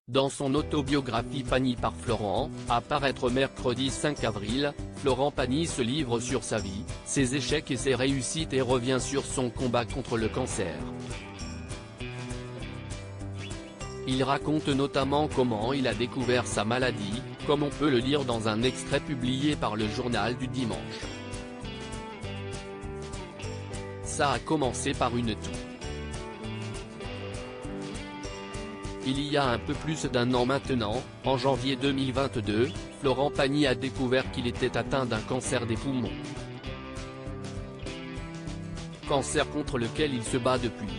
Dans son autobiographie Pagny par Florent, à paraître mercredi 5 avril, Florent Pagny se livre sur sa vie, ses échecs et ses réussites et revient sur son combat contre le cancer. Il raconte notamment comment il a découvert sa maladie, comme on peut le lire dans un extrait publié par le journal du dimanche. Ça a commencé par une toux. Il y a un peu plus d'un an maintenant, en janvier 2022, Florent Pagny a découvert qu'il était atteint d'un cancer des poumons. Cancer contre lequel il se bat depuis.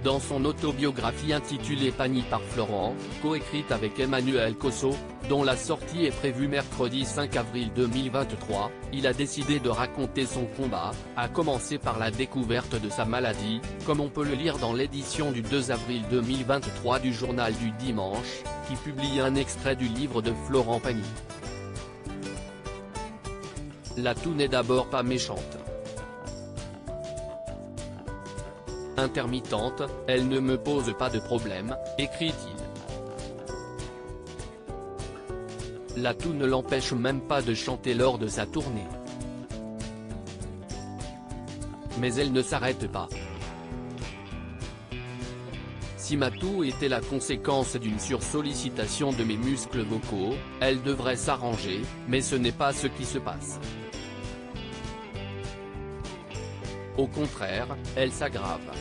Dans son autobiographie intitulée Pagny par Florent, coécrite avec Emmanuel Cosso, dont la sortie est prévue mercredi 5 avril 2023, il a décidé de raconter son combat, à commencer par la découverte de sa maladie, comme on peut le lire dans l'édition du 2 avril 2023 du journal du dimanche, qui publie un extrait du livre de Florent Pagny. La toux n'est d'abord pas méchante. Intermittente, elle ne me pose pas de problème, écrit-il. La toux ne l'empêche même pas de chanter lors de sa tournée. Mais elle ne s'arrête pas. Si ma toux était la conséquence d'une sursollicitation de mes muscles vocaux, elle devrait s'arranger, mais ce n'est pas ce qui se passe. Au contraire, elle s'aggrave.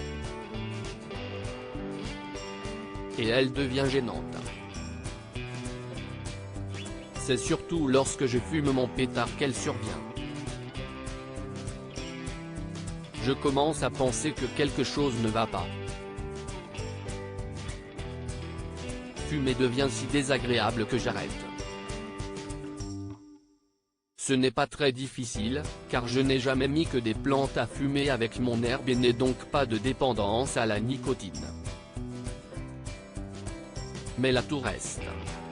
Et elle devient gênante. C'est surtout lorsque je fume mon pétard qu'elle survient. Je commence à penser que quelque chose ne va pas. Fumer devient si désagréable que j'arrête. Ce n'est pas très difficile, car je n'ai jamais mis que des plantes à fumer avec mon herbe et n'ai donc pas de dépendance à la nicotine. Mais la toux reste.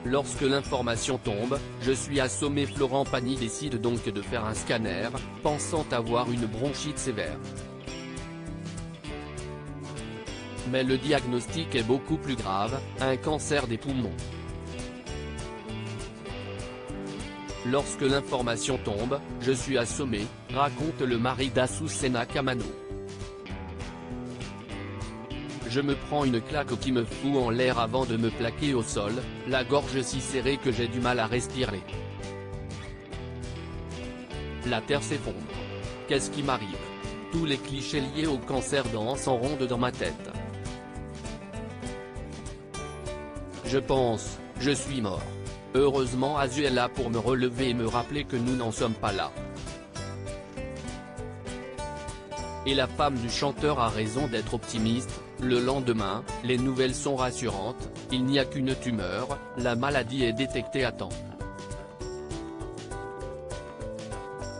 Lorsque l'information tombe, je suis assommé. Florent Pagny décide donc de faire un scanner, pensant avoir une bronchite sévère. Mais le diagnostic est beaucoup plus grave, un cancer des poumons. Lorsque l'information tombe, je suis assommé, raconte le mari d'Azucena Kamano. Je me prends une claque qui me fout en l'air avant de me plaquer au sol, la gorge si serrée que j'ai du mal à respirer. La terre s'effondre. Qu'est-ce qui m'arrive? Tous les clichés liés au cancer dansent en ronde dans ma tête. Je pense, je suis mort. Heureusement Azu est là pour me relever et me rappeler que nous n'en sommes pas là. Et la femme du chanteur a raison d'être optimiste, le lendemain, les nouvelles sont rassurantes, il n'y a qu'une tumeur, la maladie est détectée à temps.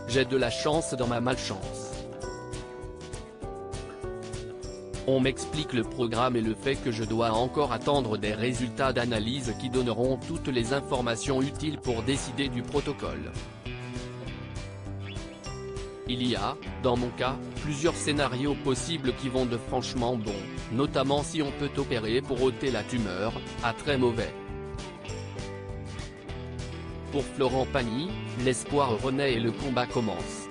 J'ai de la chance dans ma malchance. On m'explique le programme et le fait que je dois encore attendre des résultats d'analyse qui donneront toutes les informations utiles pour décider du protocole. Il y a, dans mon cas, plusieurs scénarios possibles qui vont de franchement bon, notamment si on peut opérer pour ôter la tumeur, à très mauvais. Pour Florent Pagny, l'espoir renaît et le combat commence.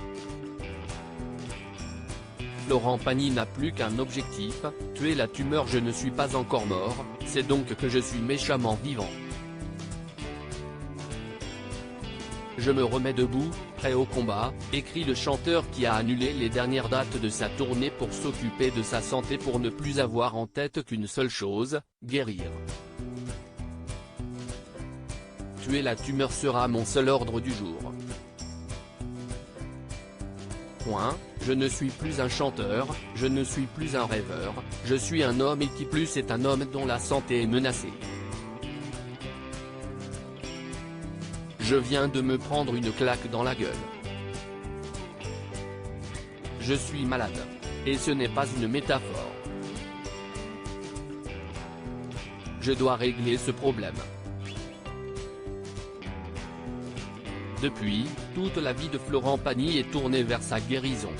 Florent Pagny n'a plus qu'un objectif, tuer la tumeur. Je ne suis pas encore mort, c'est donc que je suis méchamment vivant. Je me remets debout, prêt au combat, écrit le chanteur qui a annulé les dernières dates de sa tournée pour s'occuper de sa santé pour ne plus avoir en tête qu'une seule chose, guérir. Tuer la tumeur sera mon seul ordre du jour. Point, je ne suis plus un chanteur, je ne suis plus un rêveur, je suis un homme et qui plus est un homme dont la santé est menacée. Je viens de me prendre une claque dans la gueule. Je suis malade. Et ce n'est pas une métaphore. Je dois régler ce problème. Depuis, toute la vie de Florent Pagny est tournée vers sa guérison.